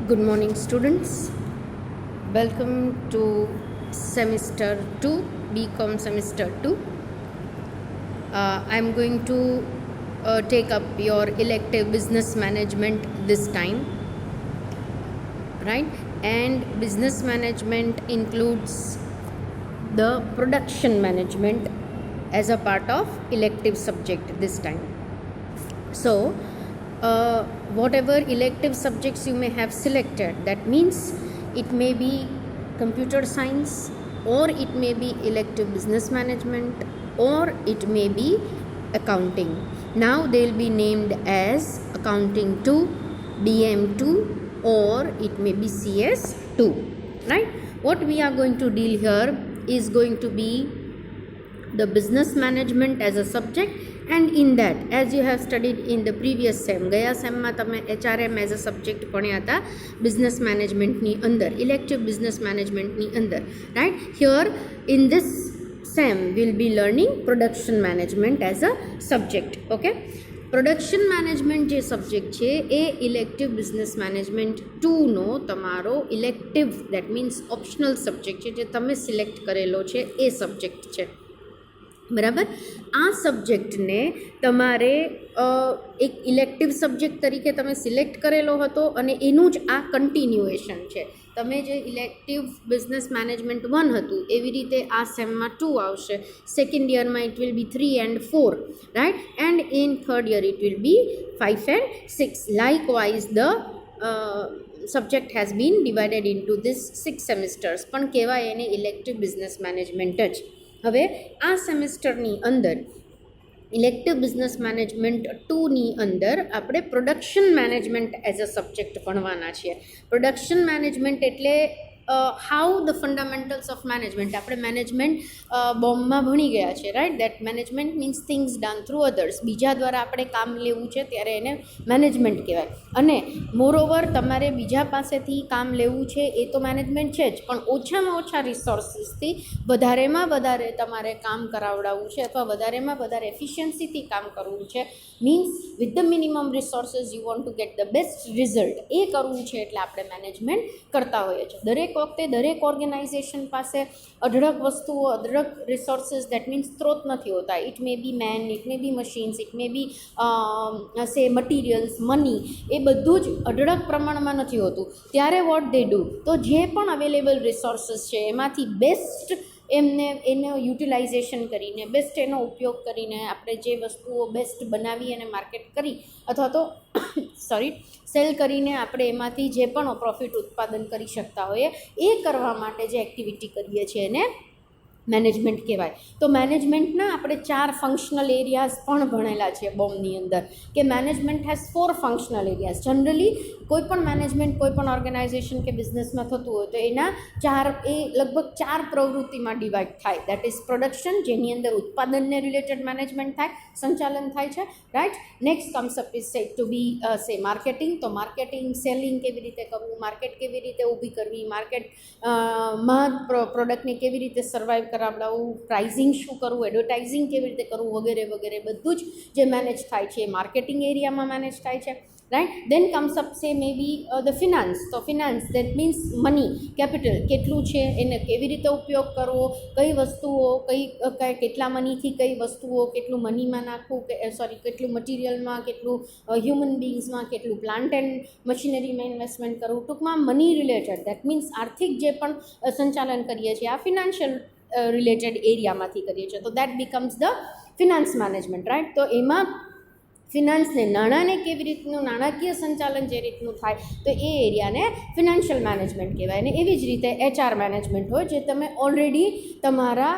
Good morning, students. Welcome to semester 2, BCom semester 2. I'm going to take up your elective business management this time, right? And business management includes the production management as a part of elective subject this time. So, whatever elective subjects you may have selected, that means it may be computer science, or it may be elective business management, or it may be accounting. Now they will be named as accounting 2, BM2, or it may be CS2, right? What we are going to deal here is going to be the business management as a subject, and in that, as you have studied in the previous sem, ગયા સેમમાં તમે HRM as a subject ભણ્યા હતા business management ની અંદર, elective business management ની અંદર, right? Here in this sem we'll be learning production management as a subject. Okay, production management જે subject છે એ ઇલેક્ટિવ બિઝનેસ મેનેજમેન્ટ 2નો તમારો elective that means optional subject છે, જે તમે સિલેક્ટ કરેલો છે એ સબ્જેક્ટ છે, બરાબર. આ સબ્જેક્ટને તમારે એક ઇલેક્ટિવ સબ્જેક્ટ તરીકે તમે સિલેક્ટ કરેલો હતો, અને એનું જ આ કન્ટિન્યુએશન છે. તમે જે ઇલેક્ટિવ બિઝનેસ મેનેજમેન્ટ 1 હતું એવી રીતે આ સેમમાં 2 આવશે, સેકન્ડ યરમાં it will be 3 and 4, right, and in third year it will be 5 and 6. Likewise the subject has been divided into this 6 semesters, પણ કહેવાય એને ઇલેક્ટિવ બિઝનેસ મેનેજમેન્ટ જ. હવે આ સેમેસ્ટરની અંદર ઇલેક્ટિવ બિઝનેસ મેનેજમેન્ટ 2ની અંદર આપણે production management as a subject ભણવાના છીએ. પ્રોડક્શન મેનેજમેન્ટ એટલે how the fundamentals of management. આપણે મેનેજમેન્ટ બોમ્બમાં ભણી ગયા છે, right? That management means things done through others. બીજા દ્વારા આપણે કામ લેવું છે ત્યારે એને મેનેજમેન્ટ કહેવાય. અને મોરઓવર તમારે બીજા પાસેથી કામ લેવું છે એ તો મેનેજમેન્ટ છે જ, પણ ઓછામાં ઓછા રિસોર્સિસથી વધારેમાં વધારે તમારે કામ કરાવડાવવું છે, અથવા વધારેમાં વધારે એફિશિયન્સીથી કામ કરવું છે. Means with the minimum resources you want to get the best result, એ કરવું છે એટલે આપણે મેનેજમેન્ટ કરતા હોઈએ છીએ. દરેક વખતે દરેક ઓર્ગેનાઇઝેશન પાસે અઢળક વસ્તુઓ, અઢળક રિસોર્સિસ દેટ મીન્સ સ્ત્રોત નથી હોતા. It may be man, it may be machines, it may be say materials, money, એ બધું જ અઢળક પ્રમાણમાં નથી હોતું. ત્યારે વોટ દે ડુ, તો જે પણ અવેલેબલ રિસોર્સિસ છે એમાંથી બેસ્ટ એનો યુટિલાઇઝેશન કરીને, બેસ્ટ એનો ઉપયોગ કરીને આપણે જે વસ્તુઓ બેસ્ટ બનાવી અને માર્કેટ કરી, અથવા તો સેલ કરીને આપણે એમાંથી જે પણ પ્રોફિટ ઉત્પાદન કરી શકતા હોઈએ, એ કરવા માટે જે એક્ટિવિટી કરીએ છીએ એને મેનેજમેન્ટ કહેવાય. તો મેનેજમેન્ટના આપણે 4 ફંક્શનલ એરિયાઝ પણ ભણેલા છે બોમ્બની અંદર, કે management has 4 functional areas. Generally કોઈ પણ મેનેજમેન્ટ કોઈ પણ ઓર્ગેનાઇઝેશન કે બિઝનેસમાં થતું હોય તો એના લગભગ 4 પ્રવૃત્તિમાં ડિવાઈડ થાય. દેટ ઇઝ પ્રોડક્શન, જેની અંદર ઉત્પાદનને રિલેટેડ મેનેજમેન્ટ થાય, સંચાલન થાય છે, right. Next concept is said to be marketing. તો માર્કેટિંગ, સેલિંગ કેવી રીતે કરવું, માર્કેટ કેવી રીતે ઊભી કરવી, માર્કેટમાં પ્રોડક્ટને કેવી રીતે સર્વાઈવ કરાવડાવવું, પ્રાઇઝિંગ શું કરવું, એડવર્ટાઇઝિંગ કેવી રીતે કરવું, વગેરે વગેરે બધું જ જે મેનેજ થાય છે એ માર્કેટિંગ એરિયામાં મેનેજ થાય છે, રાઇટ. દેન કમ્સ અપ સે મે બી ધ ફિનાન્સ. તો finance that means money, capital કેટલું છે, એને કેવી રીતે ઉપયોગ કરવો, કઈ વસ્તુઓ કેટલા મનીથી કઈ વસ્તુઓ, કેટલું મનીમાં નાખવું, કેટલું મટીરિયલમાં, કેટલું હ્યુમન બિંગ્સમાં, કેટલું પ્લાન્ટ એન્ડ મશીનરીમાં ઇન્વેસ્ટમેન્ટ કરવું. ટૂંકમાં મની રિલેટેડ, દેટ મીન્સ આર્થિક જે પણ સંચાલન કરીએ છીએ આ ફિનાન્શિયલ રિલેટેડ એરિયામાંથી કરીએ છીએ. તો that becomes the finance management, right. તો એમાં ફિનાન્સને, નાણાંને કેવી રીતનું, નાણાકીય સંચાલન જે રીતનું થાય, તો એ એરિયાને ફિનાન્શિયલ મેનેજમેન્ટ કહેવાય. અને એવી જ રીતે HR મેનેજમેન્ટ હોય, જે તમે ઓલરેડી તમારા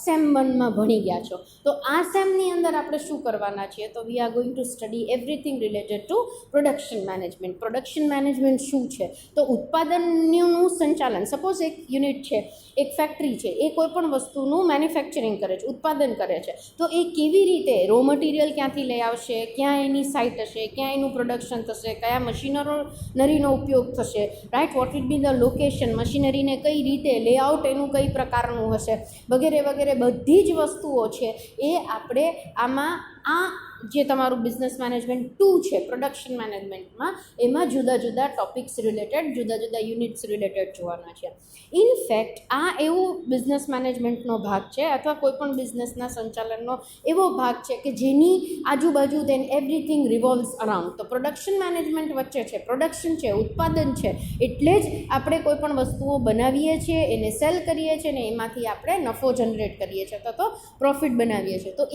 સેમ 1માં ભણી ગયા છો. તો આ સેમની અંદર આપણે શું કરવાના છીએ, તો we are going to study everything related to production management. Production management શું છે, તો ઉત્પાદનનું સંચાલન. સપોઝ એક યુનિટ છે, એક ફેક્ટરી છે, એ કોઈ પણ વસ્તુનું મેન્યુફેક્ચરિંગ કરે છે, ઉત્પાદન કરે છે, તો એ કેવી રીતે રો મટીરિયલ ક્યાંથી લઈ આવશે, ક્યાં એની સાઇટ હશે, ક્યાં એનું પ્રોડક્શન થશે, કયા મશીનરીનો ઉપયોગ થશે, right. What will be the location, મશીનરીને કઈ રીતે લેઆઉટ એનું કઈ પ્રકારનું હશે, વગેરે વગેરે બધી જ વસ્તુઓ છે એ આપણે આમાં આ જે તમારું બિઝનેસ મેનેજમેન્ટ 2 છે પ્રોડક્શન મેનેજમેન્ટમાં, એમાં જુદા જુદા ટોપિક્સ રિલેટેડ, જુદા જુદા યુનિટ્સ રિલેટેડ જોવાના છે. ઇનફેક્ટ આ એવું બિઝનેસ મેનેજમેન્ટનો ભાગ છે અથવા કોઈ પણ બિઝનેસના સંચાલનનો એવો ભાગ છે કે જેની આજુબાજુ દેન એવરીથિંગ રિવોલ્વ્સ અરાઉન્ડ. તો પ્રોડક્શન મેનેજમેન્ટ વચ્ચે છે, પ્રોડક્શન છે, ઉત્પાદન છે, એટલે જ આપણે કોઈ પણ વસ્તુઓ બનાવીએ છીએ, એને સેલ કરીએ છીએ ને એમાંથી આપણે નફો જનરેટ કરીએ છીએ અથવા તો પ્રોફિટ બનાવીએ છીએ. તો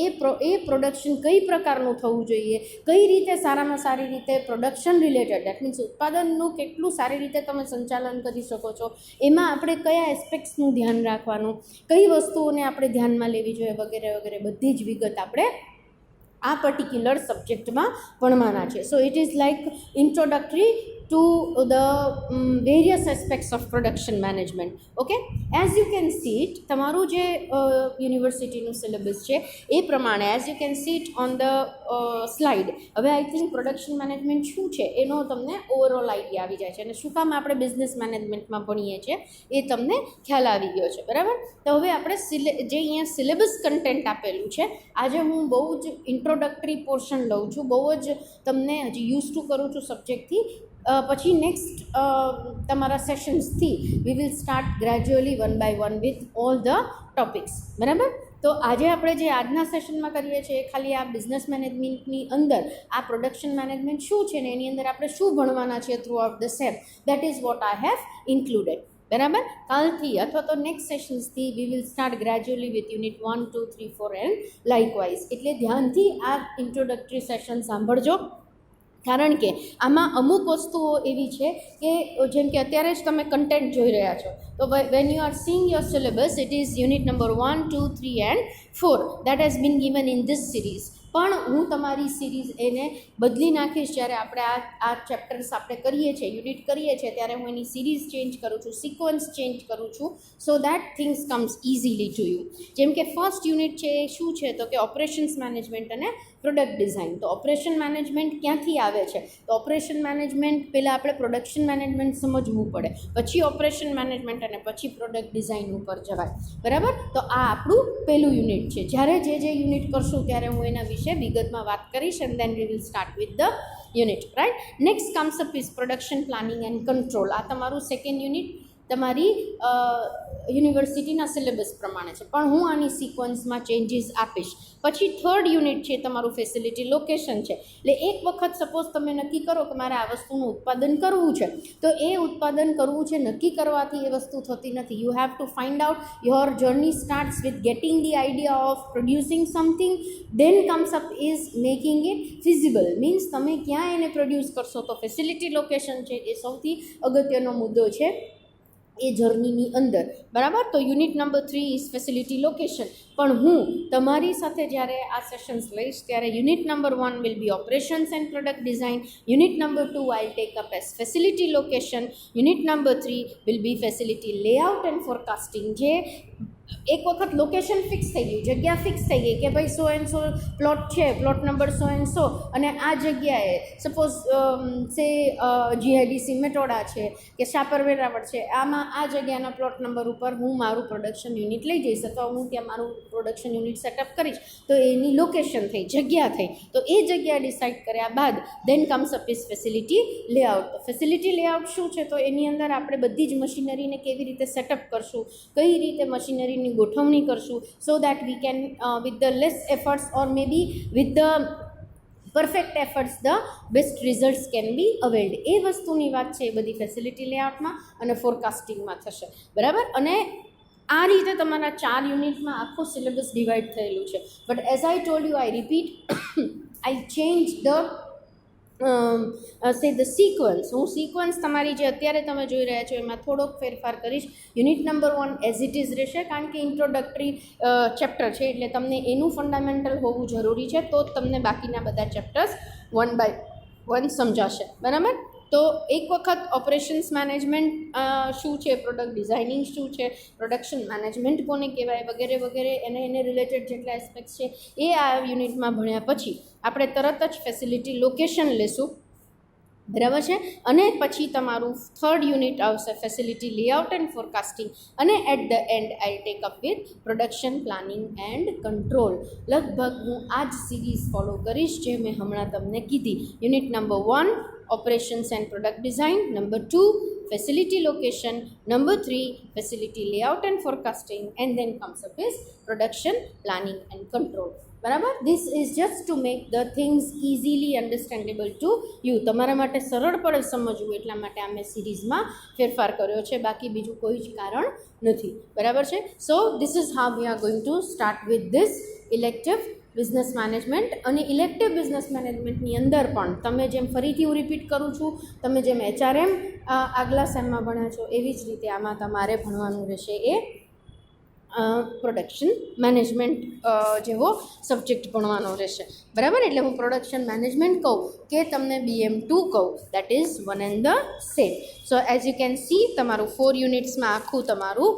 એ પ્રોડક્શન કઈ પ્રકારનું થવું જોઈએ, કઈ રીતે સારામાં સારી રીતે પ્રોડક્શન રિલેટેડ, દેટ મીન્સ ઉત્પાદનનું કેટલું સારી રીતે તમે સંચાલન કરી શકો છો, એમાં આપણે કયા એસ્પેક્ટ્સનું ધ્યાન રાખવાનું, કઈ વસ્તુઓને આપણે ધ્યાનમાં લેવી જોઈએ વગેરે વગેરે બધી જ વિગત આપણે આ પર્ટિક્યુલર સબ્જેક્ટમાં ભણવાના છે. So it is like introductory to the various aspects of production management. Okay, as you can see it, તમારું જે યુનિવર્સિટીનું સિલેબસ છે એ પ્રમાણે as you can see it on the slide, હવે આઈ થિંક પ્રોડક્શન મેનેજમેન્ટ શું છે એનો તમને overall idea આવી જાય છે અને શું કામ આપણે બિઝનેસ મેનેજમેન્ટમાં ભણીએ છીએ એ તમને ખ્યાલ આવી ગયો છે, બરાબર. તો હવે આપણે જે અહીંયા સિલેબસ કન્ટેન્ટ આપેલું છે, આજે હું બહુ જ ઇન્ટ્રોડક્ટરી પોર્શન લઉં છું, બહુ જ તમને હજી યુઝ ટુ કરું છું સબ્જેક્ટથી. પછી નેક્સ્ટ તમારા સેશન્સથી we will start gradually 1 by 1 with all the topics, બરાબર. તો આજે આપણે જે આજના સેશનમાં કરીએ છીએ એ ખાલી આ બિઝનેસ મેનેજમેન્ટની અંદર આ પ્રોડક્શન મેનેજમેન્ટ શું છે ને એની અંદર આપણે શું ભણવાના છીએ throughout the sem, that is what I have included, બરાબર. કાલથી અથવા તો નેક્સ્ટ સેશન્સથી we will start gradually with unit 1, 2, 3, 4 and likewise. એટલે ધ્યાનથી આ ઇન્ટ્રોડક્ટરી સેશન સાંભળજો, કારણ કે આમાં અમુક વસ્તુઓ એવી છે કે જેમ કે અત્યારે જ તમે કન્ટેન્ટ જોઈ રહ્યા છો, તો when you are seeing your syllabus it is unit number 1, 2, 3 and 4 that has been given in this series. પણ હું તમારી સિરીઝ એને બદલી નાખીશ જ્યારે આપણે આ ચેપ્ટર્સ આપણે કરીએ છીએ, યુનિટ કરીએ છીએ, ત્યારે હું એની સિરીઝ ચેન્જ કરું છું, સિક્વન્સ ચેન્જ કરું છું, so that things comes easily to you. જેમ કે ફર્સ્ટ યુનિટ છે એ શું છે તો કે ઓપરેશન્સ મેનેજમેન્ટ અને પ્રોડક્ટ ડિઝાઇન. તો ઓપરેશન મેનેજમેન્ટ ક્યાંથી આવે છે? તો ઓપરેશન મેનેજમેન્ટ પહેલાં આપણે પ્રોડક્શન મેનેજમેન્ટ સમજવું પડે, પછી ઓપરેશન મેનેજમેન્ટ અને પછી પ્રોડક્ટ ડિઝાઇન ઉપર જવાય, બરાબર. તો આ આપણું પહેલું યુનિટ છે. જ્યારે જે યુનિટ કરશું ત્યારે હું એના વિશે વિગતમાં વાત કરીશ and then we will start with the unit, right. Next comes up is production planning and control. આ તમારું સેકન્ડ યુનિટ તમારી યુનિવર્સિટીના સિલેબસ પ્રમાણે છે, પણ હું આની સિક્વન્સમાં ચેન્જીસ આપીશ. પછી થર્ડ યુનિટ છે તમારું ફેસિલિટી લોકેશન છે. એટલે એક વખત સપોઝ તમે નક્કી કરો કે મારે આ વસ્તુનું ઉત્પાદન કરવું છે, તો એ ઉત્પાદન કરવું છે નક્કી કરવાથી એ વસ્તુ થતી નથી. You have to find out, your journey starts with getting the idea of producing something, then comes up is making it feasible, means તમે ક્યાં એને પ્રોડ્યુસ કરશો. તો ફેસિલિટી લોકેશન છે એ સૌથી અગત્યનો મુદ્દો છે એ જર્નીની અંદર, બરાબર. તો unit number 3 is facility location. પણ હું તમારી સાથે જ્યારે આ સેશન્સ લઈશ ત્યારે unit number 1 will be operations and product design, unit number 2 I take up as facility location, unit number 3 will be facility layout and forecasting. જે એક વખત લોકેશન ફિક્સ થઈ ગયું, જગ્યા ફિક્સ થઈ ગઈ કે ભાઈ 100 એન્ડ 100 પ્લોટ છે, પ્લોટ નંબર 100 એન્ડ 100, અને આ જગ્યાએ સપોઝ સે જીઆઈડીસી મેટોડા છે કે શાપર વેરાવળ છે, આમાં આ જગ્યાના પ્લોટ નંબર ઉપર હું મારું પ્રોડક્શન યુનિટ લઈ જઈશ અથવા હું ત્યાં મારું પ્રોડક્શન યુનિટ સેટઅપ કરીશ. તો એની લોકેશન થઈ, જગ્યા થઈ. તો એ જગ્યા ડિસાઇડ કર્યા બાદ then comes up is facility layout. તો ફેસિલિટી લેઆઉટ શું છે? તો એની અંદર આપણે બધી જ મશીનરીને કેવી રીતે સેટઅપ કરશું, કઈ રીતે મશીનરીની ગોઠવણી કરશું, so that we can with the less efforts or may be with the perfect efforts the best results can be availed. એ વસ્તુની વાત છે એ બધી ફેસિલિટી લેઆઉટમાં અને ફોરકાસ્ટિંગમાં થશે, બરાબર. અને આ રીતે તમારા 4 યુનિટમાં આખું સિલેબસ ડિવાઈડ થયેલું છે. But as I told you, I repeat, I change the the sequence. હું સિક્વન્સ તમારી જે અત્યારે તમે જોઈ રહ્યા છો એમાં થોડોક ફેરફાર કરીશ. Unit number 1 as it is રહેશે, કારણ કે ઇન્ટ્રોડક્ટરી ચેપ્ટર છે એટલે તમને એનું ફંડામેન્ટલ હોવું જરૂરી છે, તો જ તમને બાકીના બધા ચેપ્ટર્સ 1 by 1 સમજાશે, બરાબર. તો એક વખત ઓપરેશન્સ મેનેજમેન્ટ શું છે, પ્રોડક્ટ ડિઝાઇનિંગ શું છે, પ્રોડક્શન મેનેજમેન્ટ કોને કહેવાય વગેરે વગેરે એને રિલેટેડ જેટલા એસ્પેક્ટ્સ છે એ આ યુનિટમાં ભણ્યા પછી આપણે તરત જ ફેસિલિટી લોકેશન લેશું. બરાબર છે. અને પછી તમારું થર્ડ યુનિટ આવશે ફેસિલિટી લેઆઉટ એન્ડ ફોરકાસ્ટિંગ, અને at the end I take up with production planning and control. લગભગ હું આ જ સિરીઝ ફોલો કરીશ જે મેં હમણાં તમને કીધી. Unit number 1 operations and product design, number 2 facility location, number 3 facility layout and forecasting, and then comes up is production planning and control. બરાબર. This is just to make the things easily understandable to you. તમારા માટે સરળ પડે સમજવું એટલા માટે આ મેં સિરીઝમાં ફેરફાર કર્યો છે, બાકી બીજું કોઈ જ કારણ નથી. બરાબર છે. સો this is how we are going to start with this elective business management. અને ઇલેક્ટિવ બિઝનેસ મેનેજમેન્ટની અંદર પણ તમે જેમ, ફરીથી હું રિપીટ કરું છું, તમે જેમ HRM આગલા સેમમાં ભણ્યા છો એવી જ રીતે આમાં તમારે ભણવાનું રહેશે એ પ્રોડક્શન મેનેજમેન્ટ જેવો સબ્જેક્ટ ભણવાનો રહેશે. બરાબર. એટલે હું પ્રોડક્શન મેનેજમેન્ટ કહું કે તમને BM2 કહું, that is one and the same. So as you can see તમારું 4 યુનિટ્સમાં આખું તમારું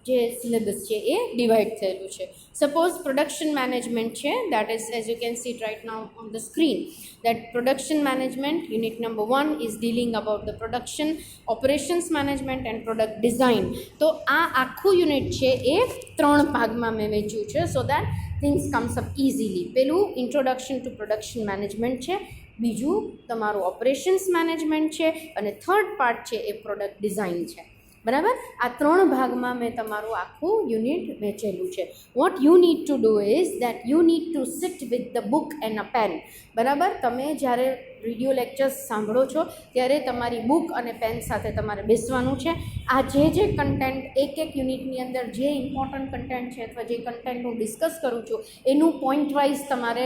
જે સિલેબસ છે એ ડિવાઈડ થયેલું છે. સપોઝ પ્રોડક્શન મેનેજમેન્ટ છે, that is as you can see right now on the screen, that production management unit number 1 is dealing about the production operations management and product design. તો આ આખું unit છે એ 3 ભાગમાં મેં વહેંચ્યું છે, so that things comes up easily. પેલું introduction to production management છે, બીજું તમારું ઓપરેશન્સ મેનેજમેન્ટ છે, અને થર્ડ પાર્ટ છે એ પ્રોડક્ટ ડિઝાઇન છે. બરાબર. આ 3 ભાગમાં મેં તમારું આખું યુનિટ વહેંચેલું છે. What you need to do is that you need to sit with the book and a pen. બરાબર. તમે જ્યારે વિડીયો લેક્ચર્સ સાંભળો છો ત્યારે તમારી બુક અને પેન સાથે તમારે બેસવાનું છે. આ જે કન્ટેન્ટ એક યુનિટની અંદર જે ઇમ્પોર્ટન્ટ કન્ટેન્ટ છે અથવા જે કન્ટેન્ટ હું ડિસ્કસ કરું છું એનું પોઈન્ટ વાઇઝ તમારે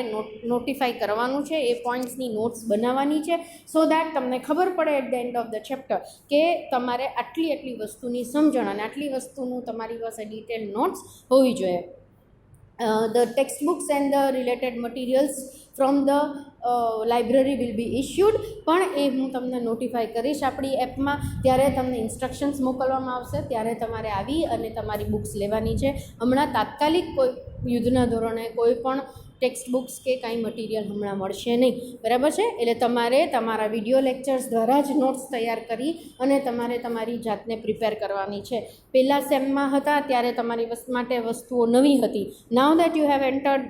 નોટિફાઈ કરવાનું છે, એ પોઈન્ટ્સની નોટ્સ બનાવવાની છે, સો દેટ તમને ખબર પડે at the end of the chapter કે તમારે આટલી વસ્તુની સમજણ અને આટલી વસ્તુનું તમારી પાસે ડિટેલ નોટ્સ હોવી જોઈએ. The textbooks and the related materials from the library will be issued, પણ એ હું તમને નોટિફાઈ કરીશ આપણી એપમાં. ત્યારે તમને ઇન્સ્ટ્રક્શન્સ મોકલવામાં આવશે, ત્યારે તમારે આવી અને તમારી બુક્સ લેવાની છે. હમણાં તાત્કાલિક કોઈ યુદ્ધના ધોરણે કોઈ પણ ટેક્સ્ટ બુક્સ કે કાંઈ મટીરિયલ હમણાં મળશે નહીં. બરાબર છે. એટલે તમારે તમારા વિડીયો લેક્ચર્સ દ્વારા જ નોટ્સ તૈયાર કરી અને તમારે તમારી જાતને પ્રિપેર કરવાની છે. પહેલાં સેમમાં હતા ત્યારે તમારી માટે વસ્તુઓ નવી હતી. Now that you have entered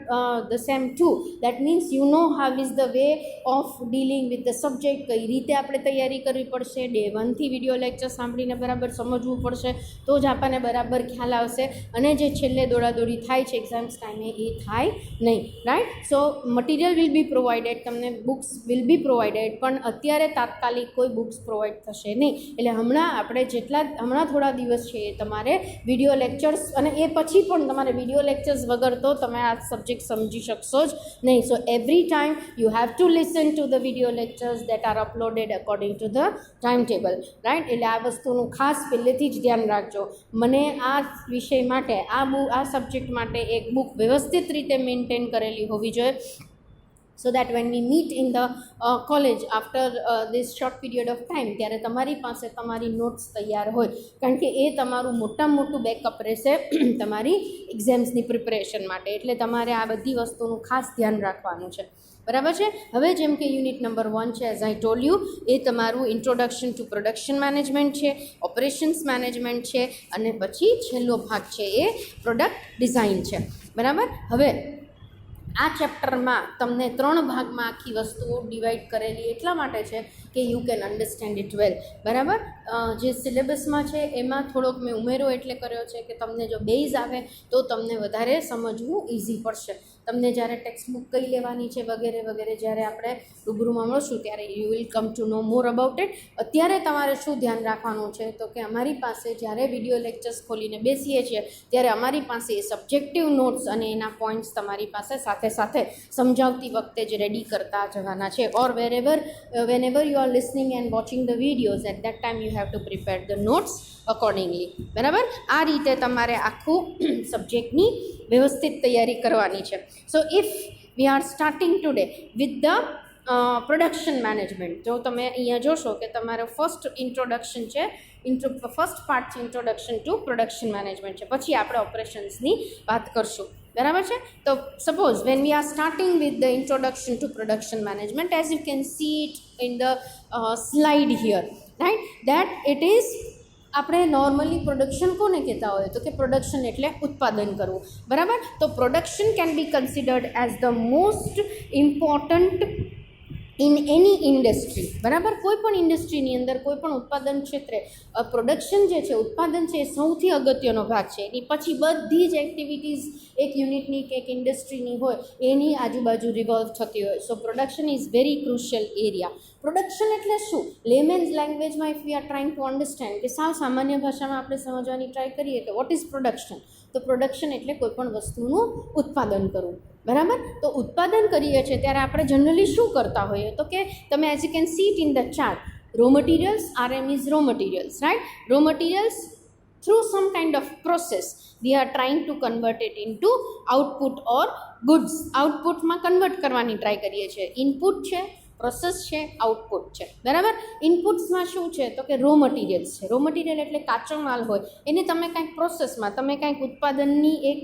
the sem 2, that means you know how is the way of dealing with the subject. કઈ રીતે આપણે તૈયારી કરવી પડશે, ડે 1થી વિડીયો લેક્ચર સાંભળીને બરાબર સમજવું પડશે, તો જ આપણને બરાબર ખ્યાલ આવશે. અને જે છેલ્લે દોડાદોડી થાય છે એક્ઝામ્સ ટાઈમે એ થાય નહીં. Right. So material will be provided, તમને બુક્સ વિલ બી પ્રોવાઇડેડ, પણ અત્યારે તાત્કાલિક કોઈ બુક્સ પ્રોવાઈડ થશે નહીં. એટલે હમણાં થોડા દિવસ છે એ તમારે વિડીયો લેક્ચર્સ, અને એ પછી પણ તમારે વિડીયો લેક્ચર્સ વગર તો તમે આ સબ્જેક્ટ સમજી શકશો જ નહીં. So every time you have to listen to the video lectures that R uploaded according to the time table. Right. એટલે આ વસ્તુનું ખાસ પહેલેથી જ ધ્યાન રાખજો. મને આ વિષય માટે, આ સબ્જેક્ટ માટે એક બુક વ્યવસ્થિત રીતે મેન્ટેન કરેલી હોવી જોઈએ, so that when we meet in the college after this short period of time, ત્યારે તમારી પાસે તમારી નોટ્સ તૈયાર હોય, કારણ કે એ તમારું મોટું બેકઅપ રહેશે તમારી એક્ઝામ્સની પ્રિપરેશન માટે. એટલે તમારે આ બધી વસ્તુનું ખાસ ધ્યાન રાખવાનું છે. બરાબર છે. હવે જેમ કે યુનિટ નંબર 1 છે, એઝ આઈ ટોલ્ડ યુ, એ તમારું ઇન્ટ્રોડક્શન ટુ પ્રોડક્શન મેનેજમેન્ટ છે, ઓપરેશન્સ મેનેજમેન્ટ છે, અને પછી છેલ્લો ભાગ છે એ પ્રોડક્ટ ડિઝાઇન છે. બરાબર. હવે આ ચેપ્ટરમાં તમને 3 ભાગમાં આખી વસ્તુઓ ડિવાઈડ કરેલી એટલા માટે છે કે યુ કેન અન્ડરસ્ટેન્ડ ઇટ વેલ. બરાબર. જે સિલેબસમાં છે એમાં થોડોક મેં ઉમેરો એટલે કર્યો છે કે તમને જો બેઝ આવે તો તમને વધારે સમજવું ઇઝી પડશે. તમને જ્યારે ટેક્સ્ટ બુક કઈ લેવાની છે વગેરે વગેરે જ્યારે આપણે રૂબરૂમાં મળશું ત્યારે you will come to know more about it. અત્યારે તમારે શું ધ્યાન રાખવાનું છે તો કે અમારી પાસે જ્યારે વિડીયો લેક્ચર્સ ખોલીને બેસીએ છીએ ત્યારે અમારી પાસે એ સબ્જેક્ટિવ નોટ્સ અને એના પોઈન્ટ્સ તમારી પાસે સાથે સમજાવતી વખતે જ રેડી કરતા જવાના છે. ઓર whenever you are listening and watching the videos, at that time you have to prepare the notes accordingly. બરાબર. આ રીતે તમારે આખું સબ્જેક્ટની વ્યવસ્થિત તૈયારી કરવાની છે. સો if we R starting today with the production management, જો તમે અહીંયા જોશો કે તમારો ફર્સ્ટ ઇન્ટ્રોડક્શન છે, ફર્સ્ટ પાર્ટ છે ઇન્ટ્રોડક્શન ટુ પ્રોડક્શન મેનેજમેન્ટ છે, પછી આપણે ઓપરેશન્સની વાત કરશું. બરાબર છે. તો suppose when we are starting with the introduction to production management, as you can see it in the slide here, right, that it is, આપણે નોર્મલી પ્રોડક્શન કોને કહેતા હોય તો કે પ્રોડક્શન એટલે ઉત્પાદન કરવું, બરાબર. તો production can be considered as the most important in any industry, બરાબર. કોઈ પણ ઇન્ડસ્ટ્રીની અંદર, કોઈ પણ ઉત્પાદન ક્ષેત્રે પ્રોડક્શન જે છે, ઉત્પાદન છે, એ સૌથી અગત્યનો ભાગ છે. એની પછી બધી જ એક્ટિવિટીઝ એક યુનિટની કે એક ઇન્ડસ્ટ્રીની હોય એની આજુબાજુ રિવોલ્વ થતી હોય. So production is very crucial area. Production એટલે શું? લેમેન્સ લેંગ્વેજમાં if we are trying to understand, કે સાવ સામાન્ય ભાષામાં આપણે સમજવાની ટ્રાય કરીએ કે વોટ ઇઝ પ્રોડક્શન, તો પ્રોડક્શન એટલે કોઈ પણ વસ્તુનું ઉત્પાદન કરવું, બરાબર. તો ઉત્પાદન કરીએ છીએ ત્યારે આપણે જનરલી શું કરતા હોઈએ તો કે તમે as you can see it in the chart, raw materials, RM is raw materials, right. Raw materials through some kind of process we are trying to convert it into output or goods. આઉટપુટમાં convert કરવાની try કરીએ છીએ. Input છે, process છે, output છે, બરાબર. ઇનપુટ્સમાં શું છે તો કે રો મટીરિયલ્સ છે. રો મટીરિયલ એટલે કાચો માલ હોય, એને તમે કાંઈક પ્રોસેસમાં, તમે કાંઈક ઉત્પાદનની એક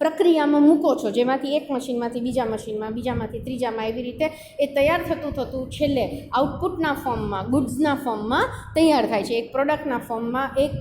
પ્રક્રિયામાં મૂકો છો, જેમાંથી એક મશીનમાંથી બીજા મશીનમાં, બીજામાંથી ત્રીજામાં, એવી રીતે એ તૈયાર થતું છેલ્લે આઉટપુટના ફોર્મમાં, ગુડ્સના ફોર્મમાં તૈયાર થાય છે. એક પ્રોડક્ટના ફોર્મમાં, એક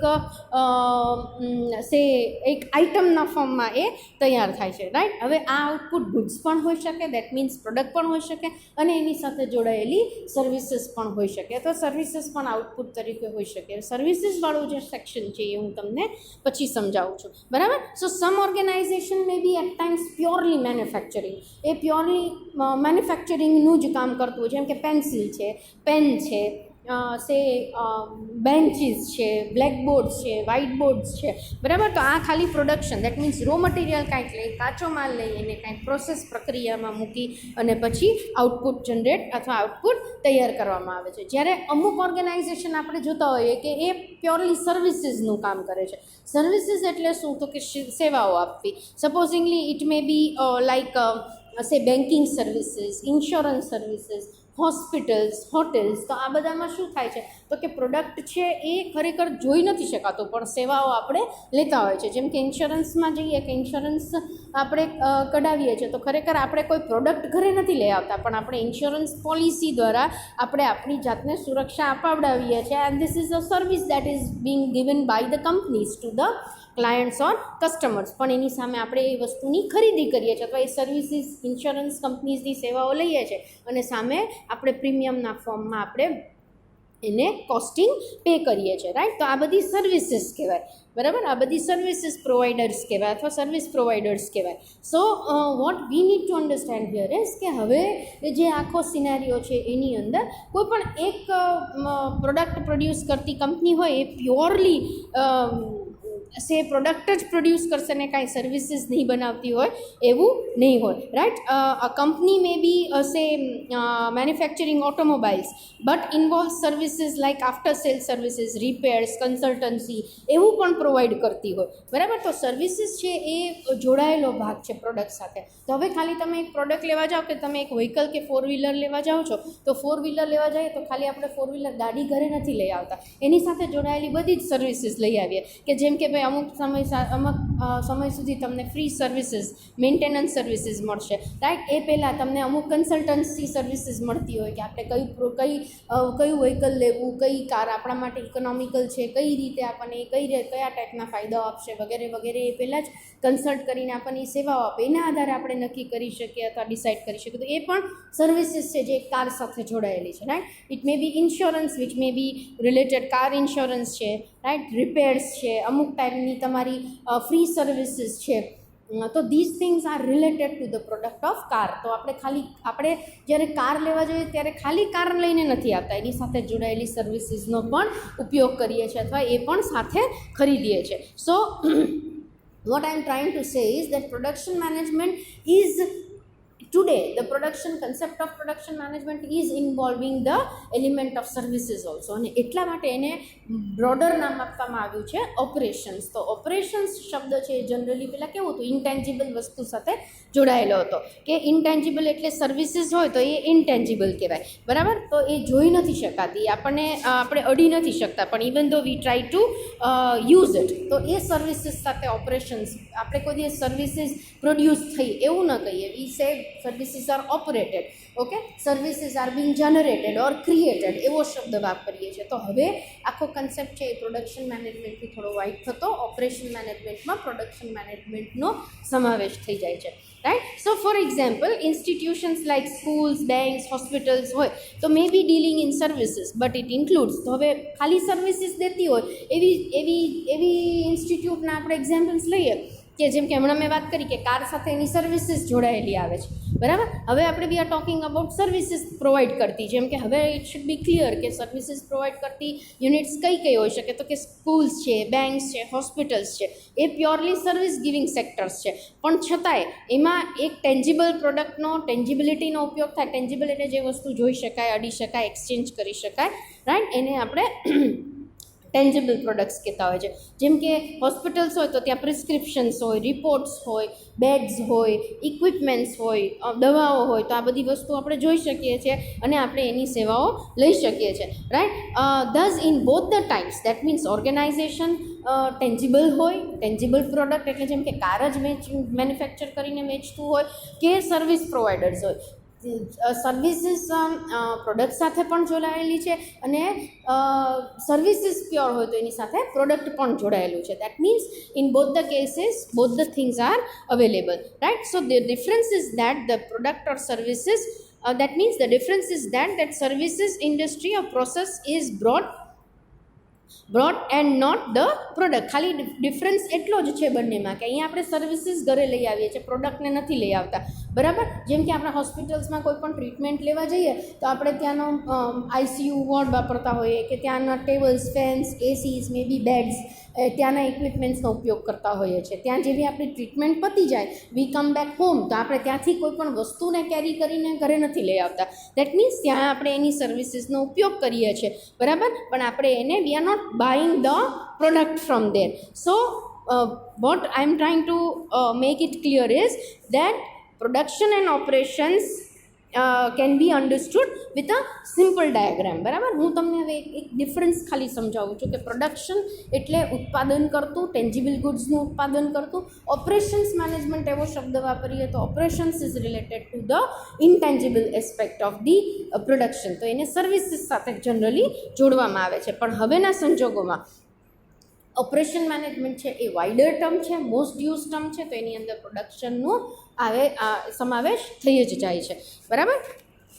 આઇટમના ફોર્મમાં એ તૈયાર થાય છે, રાઈટ. હવે આ આઉટપુટ ગુડ્સ પણ હોઈ શકે, દેટ મીન્સ પ્રોડક્ટ પણ હોઈ શકે, અને એની સાથે જોડાયેલી સર્વિસીસ પણ હોઈ શકે. તો સર્વિસીસ પણ આઉટપુટ તરીકે હોઈ શકે. સર્વિસીસવાળું જે સેક્શન છે એ હું તમને પછી સમજાવું છું, બરાબર. So some organisation may be at times purely manufacturing. એ પ્યોરલી મેન્યુફેક્ચરિંગનું જ કામ કરતું હોય, જેમ કે પેન્સિલ છે, પેન છે, બેન્ચીસ છે, બ્લેકબોર્ડ્સ છે, વ્હાઇટ બોર્ડ્સ છે, બરાબર. તો આ ખાલી production, that means raw material કાંઈક લઈ, કાચો માલ લઈ, એને કાંઈક પ્રોસેસ પ્રક્રિયામાં મૂકી અને પછી આઉટપુટ જનરેટ અથવા આઉટપુટ તૈયાર કરવામાં આવે છે. જ્યારે અમુક ઓર્ગેનાઇઝેશન આપણે જોતા હોઈએ કે એ પ્યોરલી સર્વિસીસનું કામ કરે છે. સર્વિસીસ એટલે શું તો કે સેવાઓ આપવી. Supposingly it may be like banking services, insurance services, hospitals, hotels. તો આ બધામાં શું થાય છે તો કે પ્રોડક્ટ છે એ ખરેખર જોઈ નથી શકાતું, પણ સેવાઓ આપણે લેતા હોય છે. જેમ કે ઇન્સ્યોરન્સમાં જઈએ કે ઇન્સ્યોરન્સ આપણે કઢાવીએ છીએ તો ખરેખર આપણે કોઈ પ્રોડક્ટ ઘરે નથી લઈ આવતા, પણ આપણે ઇન્સ્યોરન્સ પોલિસી દ્વારા આપણે આપણી જાતને સુરક્ષા અપાવડાવીએ છીએ. And this is a service that is being given by the companies to the clients or customers. પણ એની સામે આપણે એ વસ્તુની ખરીદી કરીએ છીએ, અથવા એ સર્વિસીસ ઇન્સ્યોરન્સ કંપનીઝની સેવાઓ લઈએ છીએ અને સામે આપણે પ્રીમિયમના ફોર્મમાં આપણે એને કોસ્ટિંગ પે કરીએ છીએ, રાઈટ. તો આ બધી સર્વિસીસ કહેવાય, બરાબર. આ બધી સર્વિસીસ પ્રોવાઈડર્સ કહેવાય અથવા સર્વિસ પ્રોવાઈડર્સ કહેવાય. So what we need to understand here is કે હવે જે આખો સિનારીઓ છે એની અંદર કોઈ પણ એક પ્રોડક્ટ પ્રોડ્યુસ કરતી કંપની હોય એ પ્યોરલી પ્રોડક્ટ જ પ્રોડ્યુસ કરશે ને કાંઈ સર્વિસીસ નહીં બનાવતી હોય એવું નહીં હોય, right. A company may be manufacturing automobiles but involve services like after sale services, repairs, consultancy એવું પણ પ્રોવાઈડ કરતી હોય, બરાબર. તો સર્વિસીસ છે એ જોડાયેલો ભાગ છે પ્રોડક્ટ સાથે. તો હવે ખાલી તમે એક પ્રોડક્ટ લેવા જાઓ કે તમે એક વ્હીકલ કે 4-વ્હીલર લેવા જાઓ છો, તો 4-વ્હીલર લેવા જઈએ તો ખાલી આપણે 4-વ્હીલર ગાડી ઘરે નથી લઈ આવતા, એની સાથે જોડાયેલી બધી જ સર્વિસીસ લઈ આવીએ. કે જેમ કે ભાઈ અમુક સમય સુધી તમને ફ્રી સર્વિસીસ, મેન્ટેનન્સ સર્વિસીસ મળશે, રાઈટ. એ પહેલાં તમને અમુક કન્સલ્ટન્સી સર્વિસીસ મળતી હોય કે આપણે કયું વ્હીકલ લેવું, કઈ કાર આપણા માટે ઇકોનોમિકલ છે, કઈ રીતે આપણને કયા ટાઈપના ફાયદાઓ આપશે વગેરે વગેરે એ પહેલાં જ કન્સલ્ટ કરીને આપણને સેવાઓ આપે, એના આધારે આપણે નક્કી કરી શકીએ અથવા ડિસાઇડ કરી શકીએ. તો એ પણ સર્વિસીસ છે જે કાર સાથે જોડાયેલી છે, right. It may be insurance which may be related, car insurance છે, રાઈટ, રિપેર્સ છે, અમુક ટાઈપની તમારી ફ્રી સર્વિસીસ છે. તો this things are related to the product of car. તો આપણે જ્યારે કાર લેવા જઈએ ત્યારે ખાલી કાર લઈને નથી આવતા, એની સાથે જોડાયેલી સર્વિસીસનો પણ ઉપયોગ કરીએ છીએ અથવા એ પણ સાથે ખરીદીએ છીએ. સો what I am trying to say is that production management is today, the production concept of production management is involving the element of services also, અને એટલા માટે એને બ્રોડર નામ આપવામાં આવ્યું છે ઓપરેશન્સ. તો ઓપરેશન્સ શબ્દ છે એ જનરલી પહેલાં કેવું હતું, ઇન્ટેન્જિબલ વસ્તુ સાથે જોડાયેલો હતો. કે ઇન્ટેન્જિબલ એટલે સર્વિસીસ હોય તો એ ઇન્ટેન્જિબલ કહેવાય, બરાબર. તો એ જોઈ નથી શકાતી, આપણે અડી નથી શકતા, પણ ઇવન ધો વી ટ્રાય ટુ યુઝ ઇટ, તો એ સર્વિસીસ સાથે ઓપરેશન્સ આપણે કોઈ દિવસ સર્વિસીસ પ્રોડ્યુસ થઈ એવું ન કહીએ. We say services are operated. Okay, services are being generated or created એવો શબ્દ વાપરીએ છીએ. તો હવે આખો કન્સેપ્ટ છે એ પ્રોડક્શન મેનેજમેન્ટથી થોડો વાઇડ થતો ઓપરેશન મેનેજમેન્ટમાં પ્રોડક્શન મેનેજમેન્ટનો સમાવેશ થઈ જાય છે. Right. So for example, institutions like schools, banks, hospitals હોય તો may be dealing in services but it includes. તો હવે ખાલી સર્વિસીસ દેતી હોય એવી ઇન્સ્ટિટ્યૂટના આપણે એક્ઝામ્પલ્સ લઈએ કે જેમ કે હમણાં મેં વાત કરી કે કાર સાથે એની સર્વિસીસ જોડાયેલી આવે છે, બરાબર. હવે આપણે we are talking about services provide કરતી, જેમ કે હવે ઇટ શુડ બી ક્લિયર કે સર્વિસીસ પ્રોવાઈડ કરતી યુનિટ્સ કઈ હોઈ શકે. તો કે સ્કૂલ્સ છે, બેંક્સ છે, હોસ્પિટલ્સ છે, એ પ્યોરલી સર્વિસ ગિવિંગ સેક્ટર્સ છે. પણ છતાંય એમાં એક ટેન્જિબલ પ્રોડક્ટનો ટેન્જિબિલિટીનો ઉપયોગ થાય. ટેન્જિબલ એટલે જે વસ્તુ જોઈ શકાય, અડી શકાય, એક્સચેન્જ કરી શકાય, રાઈટ, એને આપણે ટેન્જિબલ પ્રોડક્ટ્સ કહેતા હોય છે. જેમ કે હોસ્પિટલ્સ હોય તો ત્યાં પ્રિસ્ક્રિપ્શન્સ હોય, રિપોર્ટ્સ હોય, બેડ્સ હોય, ઇક્વિપમેન્ટ્સ હોય, દવાઓ હોય. તો આ બધી વસ્તુ આપણે જોઈ શકીએ છીએ અને આપણે એની સેવાઓ લઈ શકીએ છીએ, right. Thus in both the times that means organisation tangible હોય, ટેન્જિબલ પ્રોડક્ટ એટલે જેમ કે કાર જ મેન્યુફેક્ચર કરીને વેચતું હોય કે સર્વિસ પ્રોવાઈડર્સ હોય. સર્વિસીસ પ્રોડક્ટ સાથે પણ જોડાયેલી છે અને સર્વિસીસ પ્યોર હોય તો એની સાથે પ્રોડક્ટ પણ જોડાયેલું છે. That means in both the cases both the things are available, right. So the difference is that the product or services that means the difference is that services industry or process is brought and not the product. ખાલી difference એટલો જ છે બંનેમાં કે અહીંયા આપણે services ઘરે લઈ આવીએ છીએ, પ્રોડક્ટને નથી લઈ આવતા, બરાબર. જેમ કે આપણે હોસ્પિટલ્સમાં કોઈ પણ ટ્રીટમેન્ટ લેવા જઈએ તો આપણે ત્યાંનો આઈસીયુ વોર્ડ વાપરતા હોઈએ કે ત્યાંના ટેબલ્સ, ફેન્સ, એસીસ, મે બી બેડ્સ, ત્યાંના ઇક્વિપમેન્ટ્સનો ઉપયોગ કરતા હોઈએ છીએ. ત્યાં જેવી આપણી ટ્રીટમેન્ટ પતી જાય, વી કમ બેક હોમ, તો આપણે ત્યાંથી કોઈ પણ વસ્તુને કેરી કરીને ઘરે નથી લઈ આવતા. દેટ મીન્સ ત્યાં આપણે એની સર્વિસીસનો ઉપયોગ કરીએ છીએ, બરાબર. પણ આપણે એને we are not buying the product from there. So what I am trying to make it clear is that production and operations can be understood with a simple diagram, બરાબર. હું તમને હવે એક ડિફરન્સ ખાલી સમજાવું છું કે પ્રોડક્શન એટલે ઉત્પાદન કરતું, ટેન્જિબલ ગુડ્સનું ઉત્પાદન કરતું. ઓપરેશન્સ મેનેજમેન્ટ એવો શબ્દ વાપરીએ તો operations is related to the intangible aspect of the production. તો એને સર્વિસીસ સાથે જનરલી જોડવામાં આવે છે. પણ હવેના સંજોગોમાં ઓપરેશન મેનેજમેન્ટ છે એ વાઇડર ટર્મ છે, મોસ્ટ યુઝ ટર્મ છે. તો એની અંદર પ્રોડક્શનનો સમાવેશ થઈ જ જાય છે, બરાબર.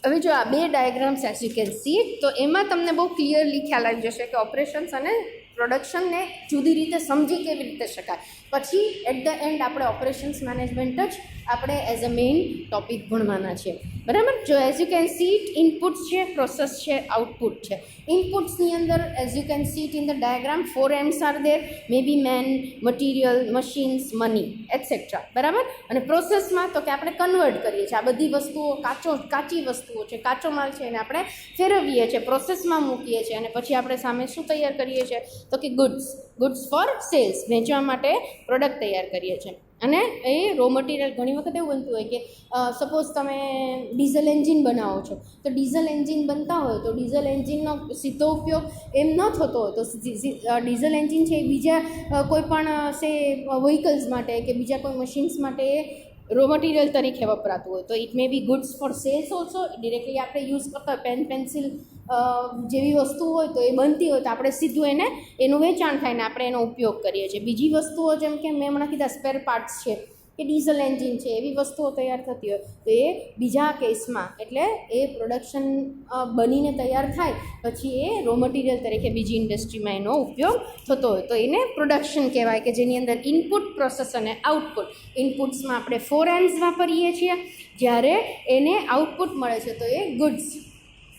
હવે જો આ બે diagrams as you can C તો એમાં તમને બહુ ક્લિયરલી ખ્યાલ આવી જશે કે ઓપરેશન્સ અને પ્રોડક્શનને જુદી રીતે સમજી કેવી રીતે શકાય. પછી એટ ધ એન્ડ આપણે ઓપરેશન્સ મેનેજમેન્ટ જ આપણે એઝ અ મેઇન ટોપિક ભણવાના છીએ, બરાબર. જો as you can see it inputs છે, પ્રોસેસ છે, આઉટપુટ છે. ઇનપુટ્સની અંદર as you can see it in the diagram 4 M's are there, may be man, material, machines, money etcetera, બરાબર. અને પ્રોસેસમાં તો કે આપણે કન્વર્ટ કરીએ છીએ. આ બધી વસ્તુઓ કાચી વસ્તુઓ છે, કાચો માલ છે, એને આપણે ફેરવીએ છીએ, પ્રોસેસમાં મૂકીએ છીએ અને પછી આપણે સામે શું તૈયાર કરીએ છીએ તો કે ગુડ્સ ફોર સેલ્સ, વેચવા માટે પ્રોડક્ટ તૈયાર કરીએ છીએ. અને એ રો મટીરિયલ ઘણી વખત એવું બનતું હોય કે સપોઝ તમે ડીઝલ એન્જિન બનાવો છો તો ડીઝલ એન્જિન બનતા હોય તો ડીઝલ એન્જિનનો સીધો ઉપયોગ એમ ન થતો હોય તો ડીઝલ એન્જિન છે એ બીજા કોઈ પણ વ્હીકલ્સ માટે કે બીજા કોઈ મશીન્સ માટે રો મટીરિયલ તરીકે વપરાતું હોય તો it may be goods for sales also. Directly આપણે યુઝ કરતા હોય પેન્સિલ જેવી વસ્તુ હોય તો એ બનતી હોય તો આપણે સીધું એનું વેચાણ થાય ને આપણે એનો ઉપયોગ કરીએ છીએ. બીજી વસ્તુઓ જેમ કે મેં હમણાં કીધા સ્પેર પાર્ટ્સ છે કે ડીઝલ એન્જિન છે એવી વસ્તુઓ તૈયાર થતી હોય તો એ બીજા કેસમાં એટલે એ પ્રોડક્શન બનીને તૈયાર થાય પછી એ રો મટીરિયલ તરીકે બીજી ઇન્ડસ્ટ્રીમાં એનો ઉપયોગ થતો હોય તો એને પ્રોડક્શન કહેવાય કે જેની અંદર ઇનપુટ, પ્રોસેસ અને આઉટપુટ. ઇનપુટ્સમાં આપણે 4 M's વાપરીએ છીએ, જ્યારે એને આઉટપુટ મળે છે તો એ ગુડ્સ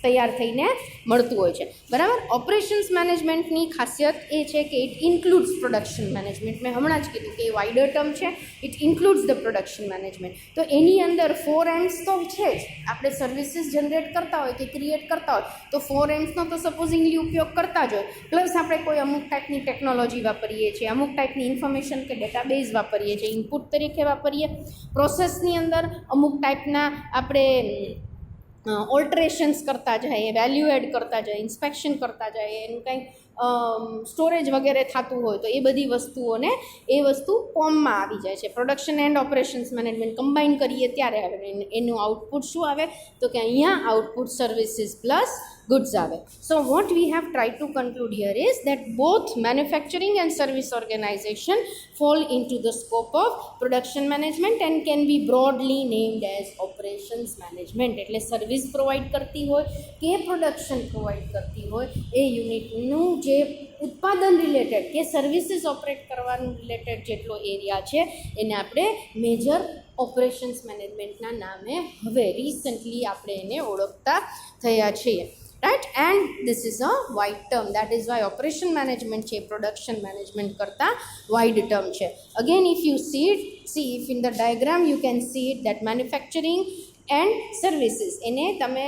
તૈયાર થઈને મળતું હોય છે, બરાબર. ઓપરેશન્સ મેનેજમેન્ટની ખાસિયત એ છે કે ઇટ ઇન્ક્લુડ્સ પ્રોડક્શન મેનેજમેન્ટ. મેં હમણાં જ કીધું કે એ વાઇડર ટર્મ છે, it includes the production management. તો એની અંદર 4 M's તો છે જ. આપણે સર્વિસીસ જનરેટ કરતા હોય કે ક્રિએટ કરતા હોય તો 4 M'sનો તો સપોઝિંગલી ઉપયોગ કરતા જ હોય. પ્લસ આપણે કોઈ અમુક ટાઈપની ટેકનોલોજી વાપરીએ છીએ, અમુક ટાઈપની ઇન્ફોર્મેશન કે ડેટાબેઝ વાપરીએ છીએ, ઇનપુટ તરીકે વાપરીએ. પ્રોસેસની અંદર અમુક ટાઈપના આપણે ઓલ્ટરેશન્સ કરતા જાય, વેલ્યુ એડ કરતા જાય, ઇન્સ્પેક્શન કરતા જાય, એનું કંઈક સ્ટોરેજ વગેરે થતું હોય તો એ બધી વસ્તુઓને એ વસ્તુ કોમમાં આવી જાય છે. Production and operations management combine કરીએ ત્યારે આવે. એનું આઉટપુટ શું આવે તો કે અહીંયા આઉટપુટ સર્વિસીસ પ્લસ goods આવે. So what we have tried to conclude here is that both manufacturing and service organization fall into the scope of production management and can be broadly named as operations management. એટલે service provide કરતી હોય કે production provide કરતી હોય એ યુનિટનું જે ઉત્પાદન related કે સર્વિસીસ ઓપરેટ કરવાનું રિલેટેડ જેટલો એરિયા છે એને આપણે મેજર ઓપરેશન્સ મેનેજમેન્ટના નામે હવે રિસન્ટલી આપણે એને ઓળખતા થયા છીએ. Right, and this is a wide term. That is why operation management છે production management કરતા wide term છે. Again, if you see if in the diagram you can see it that manufacturing and services એને તમે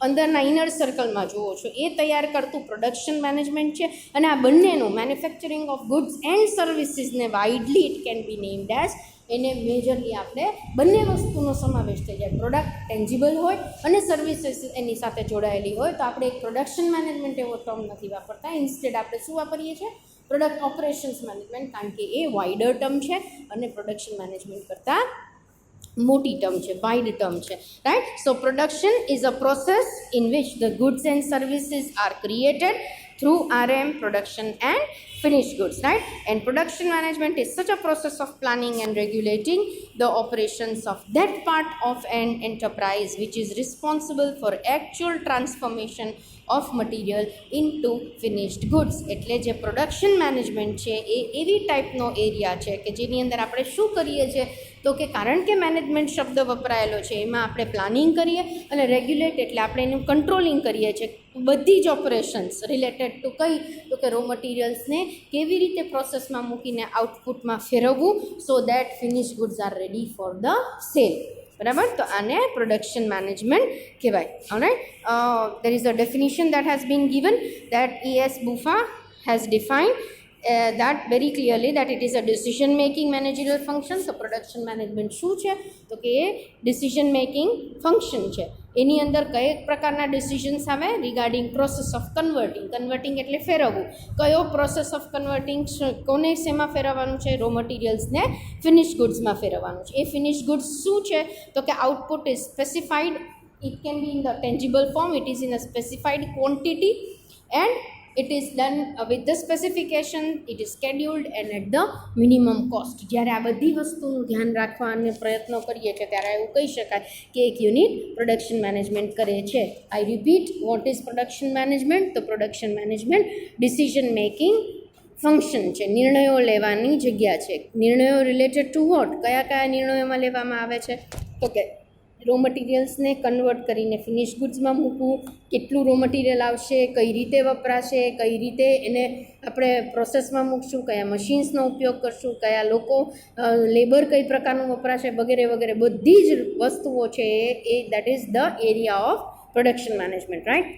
અંદરના inner સર્કલમાં જુઓ છો એ તૈયાર કરતું પ્રોડક્શન મેનેજમેન્ટ છે અને આ બંનેનું મેન્યુફેક્ચરિંગ ઓફ ગુડ્સ એન્ડ સર્વિસીસને widely it can be named as એને મેજરલી આપણે બંને વસ્તુનો સમાવેશ થઈ જાય. પ્રોડક્ટ ટેન્જિબલ હોય અને સર્વિસીસ એની સાથે જોડાયેલી હોય તો આપણે એક પ્રોડક્શન મેનેજમેન્ટ એવો ટર્મ નથી વાપરતા. ઇન્સ્ટેડ આપણે શું વાપરીએ છીએ પ્રોડક્ટ ઓપરેશન્સ મેનેજમેન્ટ, કારણ કે એ વાઇડર ટર્મ છે અને પ્રોડક્શન મેનેજમેન્ટ કરતાં મોટી ટર્મ છે, વાઇડ ટર્મ છે. Right. So production is a process in which the goods and services are created through RM, production and finished goods, right? And production management is such a process of planning and regulating the operations of that part of an enterprise which is responsible for actual transformation of material into finished goods. એટલે જે production management છે એ એવી ટાઈપનો area છે કે જેની અંદર આપણે શું કરીએ છીએ તો કે કારણ કે મેનેજમેન્ટ શબ્દ વપરાયેલો છે એમાં આપણે પ્લાનિંગ કરીએ અને રેગ્યુલેટ એટલે આપણે એનું કંટ્રોલિંગ કરીએ છીએ બધી જ ઓપરેશન્સ રિલેટેડ ટુ કઈ તો કે રો મટીરિયલ્સને કેવી રીતે પ્રોસેસમાં મૂકીને આઉટપુટમાં ફેરવવું so that finish goods are ready for the sale. બરાબર. તો આને પ્રોડક્શન મેનેજમેન્ટ કહેવાય. Alright. there is a definition that has been given that E.S. Bufa has defined that very clearly that it is a decision making managerial function. So production management શું છે તો કે એ decision making function છે. એની અંદર કઈ પ્રકારના decisions આવે regarding process of converting એટલે ફેરવવું. કયો પ્રોસેસ ઓફ કન્વર્ટિંગ કોને શેમાં ફેરવવાનું છે રો મટીરિયલ્સને ફિનિશ ગુડ્સમાં ફેરવવાનું છે. એ ફિનિશ ગુડ્સ શું છે તો કે output is specified. It can be in the tangible form, it is in a specified quantity and it is done with the specification, it is scheduled and at the minimum cost. જ્યારે આ બધી વસ્તુનું ધ્યાન રાખવા અને પ્રયત્નો કરીએ છીએ ત્યારે એવું કહી શકાય કે એક યુનિટ પ્રોડક્શન મેનેજમેન્ટ કરે છે. I repeat, what is production management? તો production management decision making function છે, નિર્ણયો લેવાની જગ્યા છે. નિર્ણયો રિલેટેડ ટુ વોટ? કયા કયા નિર્ણયોમાં લેવામાં આવે છે તો કે રો મટીરિયલ્સને કન્વર્ટ કરીને ફિનિશ ગુડ્સમાં મૂકવું, કેટલું રો મટીરિયલ આવશે, કઈ રીતે વપરાશે, કઈ રીતે એને આપણે પ્રોસેસમાં મૂકશું, કયા મશીન્સનો ઉપયોગ કરશું, કયા લોકો લેબર કઈ પ્રકારનું વપરાશે વગેરે વગેરે બધી જ વસ્તુઓ છે એ that is the area of production management. Right.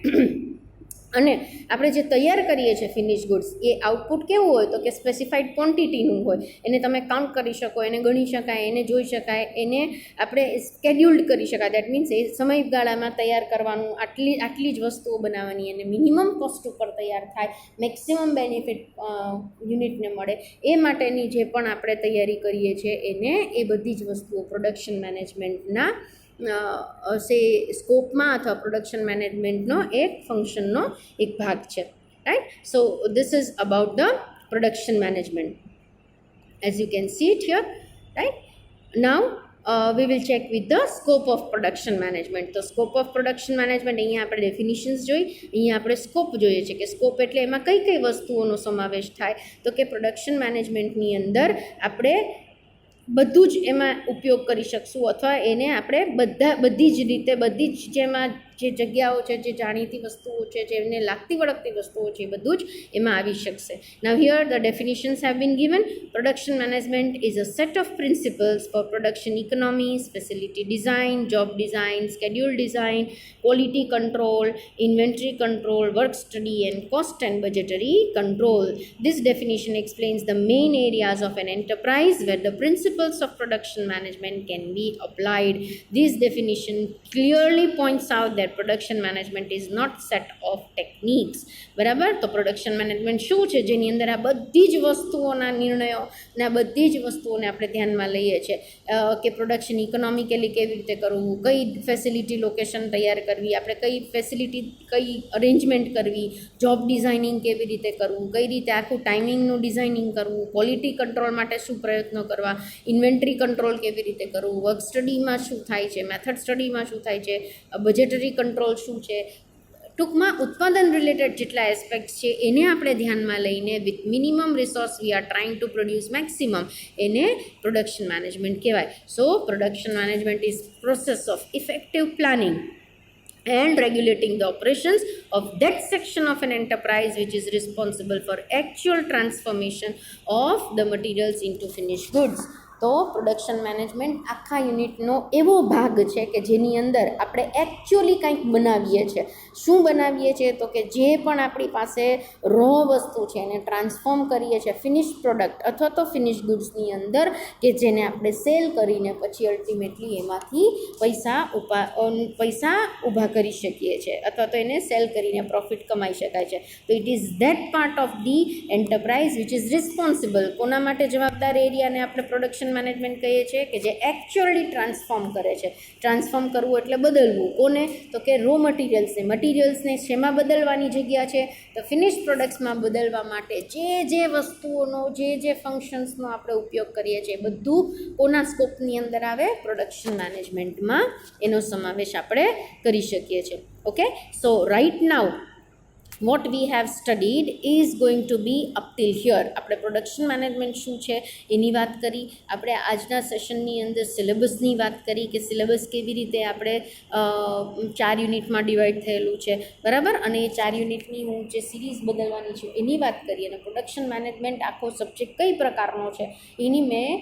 અને આપણે જે તૈયાર કરીએ છીએ ફિનિશ ગુડ્સ એ આઉટપુટ કેવું હોય તો કે સ્પેસિફાઈડ ક્વોન્ટિટીનું હોય. એને તમે કાઉન્ટ કરી શકો, એને ગણી શકાય, એને જોઈ શકાય, એને આપણે સ્કેડ્યુલ્ડ કરી શકાય. દેટ મીન્સ એ સમયગાળામાં તૈયાર કરવાનું, આટલી જ વસ્તુઓ બનાવવાની અને મિનિમમ કોસ્ટ ઉપર તૈયાર થાય, મેક્સિમમ બેનિફિટ યુનિટને મળે એ માટેની જે પણ આપણે તૈયારી કરીએ છીએ એને એ બધી જ વસ્તુઓ પ્રોડક્શન મેનેજમેન્ટના સ્કોપમાં અથવા પ્રોડક્શન મેનેજમેન્ટનો એક ફંક્શનનો એક ભાગ છે. Right. So this is about the production management as you can see it here. Right. Now we will check with the scope of production management. તો સ્કોપ ઓફ પ્રોડક્શન મેનેજમેન્ટ અહીંયા આપણે ડેફિનિશન્સ જોઈ, અહીંયા આપણે સ્કોપ જોઈએ છે કે સ્કોપ એટલે એમાં કઈ કઈ વસ્તુઓનો સમાવેશ થાય તો કે પ્રોડક્શન મેનેજમેન્ટની અંદર આપણે બધું જ એમાં ઉપયોગ કરી શકશું અથવા એને આપણે બધી જ રીતે બધી જ જેમાં જે જગ્યાઓ છે, જે જાણીતી વસ્તુઓ છે, જેને લાગતી વળગતી વસ્તુઓ છે એ બધું જ એમાં આવી શકશે. Now here the definitions have been given. Production management is a set of principles for production economies, facility design, job design, schedule design, quality control, inventory control, work study and cost and budgetary control. This definition explains the main areas of an enterprise where the principles of production management can be applied. This definition clearly points out that where production management is not set of techniques. બરાબર, તો production management શું છે, જેની અંદર આ બધી જ વસ્તુઓના નિર્ણયો અને આ બધી જ વસ્તુઓને આપણે ધ્યાનમાં લઈએ છીએ કે પ્રોડક્શન ઇકોનોમિકલી કેવી રીતે કરવું, કઈ ફેસિલિટી લોકેશન તૈયાર કરવી, આપણે કઈ ફેસિલિટી કઈ અરેન્જમેન્ટ કરવી, જોબ ડિઝાઇનિંગ કેવી રીતે કરવું, કઈ રીતે આખું ટાઈમિંગનું ડિઝાઇનિંગ કરવું, ક્વોલિટી કંટ્રોલ માટે શું પ્રયત્નો કરવા, ઇન્વેન્ટરી કંટ્રોલ કેવી રીતે કરવું, વર્ક સ્ટડીમાં શું થાય છે, મેથડ સ્ટડીમાં શું થાય છે, બજેટરી કંટ્રોલ શું છે. ટૂંકમાં ઉત્પાદન રિલેટેડ જેટલા એસ્પેક્ટ છે એને આપણે ધ્યાનમાં લઈને with minimum resource we are trying to produce maximum, એને પ્રોડક્શન મેનેજમેન્ટ કહેવાય. So production management is process of effective planning and regulating the operations of that section of an enterprise which is responsible for actual transformation of the materials into finished goods. તો production management આખા યુનિટનો એવો ભાગ છે કે જેની અંદર આપણે actually કંઈક બનાવીએ છીએ. શું બનાવીએ છીએ તો કે જે પણ આપણી પાસે રો વસ્તુ છે એને ટ્રાન્સફોર્મ કરીએ છીએ ફિનિશ પ્રોડક્ટ અથવા તો ફિનિશ ગુડ્સની અંદર, કે જેને આપણે સેલ કરીને પછી અલ્ટિમેટલી એમાંથી પૈસા ઊભા કરી શકીએ છીએ અથવા તો એને સેલ કરીને પ્રોફિટ કમાઈ શકાય છે. તો it is that part of the enterprise which is responsible. કોના માટે જવાબદાર એરિયાને આપણે પ્રોડક્શન મેનેજમેન્ટ કહીએ છીએ કે જે એકચ્યુઅલી ટ્રાન્સફોર્મ કરે છે. ટ્રાન્સફોર્મ કરવું એટલે બદલવું. કોને તો કે રો મટીરિયલ્સને શેમાં બદલવાની જગ્યા છે તો ફિનિશ પ્રોડક્ટ્સમાં બદલવા માટે જે વસ્તુઓનો જે ફંક્શન્સનો આપણે ઉપયોગ કરીએ છીએ બધું કોના સ્કોપની અંદર આવે, પ્રોડક્શન મેનેજમેન્ટમાં એનો સમાવેશ આપણે કરી શકીએ છીએ. Okay, so right now what we have studied is going to be up till here. આપણે પ્રોડક્શન મેનેજમેન્ટ શું છે એની વાત કરી, આપણે આજના સેશનની અંદર સિલેબસની વાત કરી કે સિલેબસ કેવી રીતે આપણે 4 યુનિટમાં ડિવાઈડ થયેલું છે, બરાબર, અને એ 4 યુનિટની હું જે સિરીઝ બદલવાની છું એની વાત કરી, અને પ્રોડક્શન મેનેજમેન્ટ આખો સબ્જેક્ટ કઈ પ્રકારનો છે એની મેં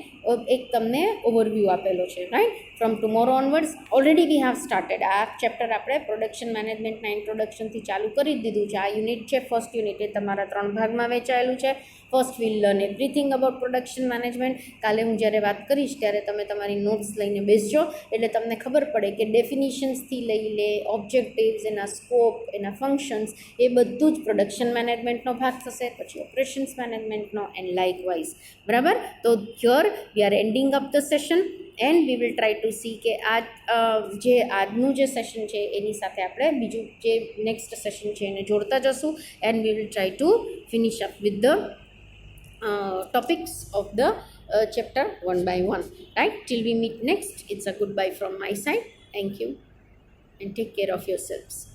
એક તમને ઓવરવ્યૂ આપેલો છે. Right, from tomorrow onwards already we have started. આ ચેપ્ટર આપણે પ્રોડક્શન મેનેજમેન્ટના ઇન્ટ્રોડક્શનથી ચાલુ કરી દીધું છે. આ યુનિટ છે ફર્સ્ટ યુનિટ, એ તમારા 3 ભાગમાં વહેંચાયેલું છે. First we'll learn everything about production management. કાલે હું જ્યારે વાત કરીશ ત્યારે તમે તમારી નોટ્સ લઈને બેસજો એટલે તમને ખબર પડે કે ડેફિનિશન્સથી લઈ લે ઓબ્જેક્ટિવ્સ, એના સ્કોપ, એના ફંક્શન્સ, એ બધું જ પ્રોડક્શન મેનેજમેન્ટનો ભાગ થશે. પછી ઓપરેશન્સ મેનેજમેન્ટનો એન્ડ લાઇકવાઇઝ. બરાબર, તો here we are ending up the session and we will try to C કે આજનું જે સેશન છે એની સાથે આપણે બીજું જે નેક્સ્ટ સેશન છે એને જોડતા જશું and we will try to finish up with the topics of the chapter one by one. Right, till we meet next, it's a goodbye from my side. Thank you and take care of yourselves.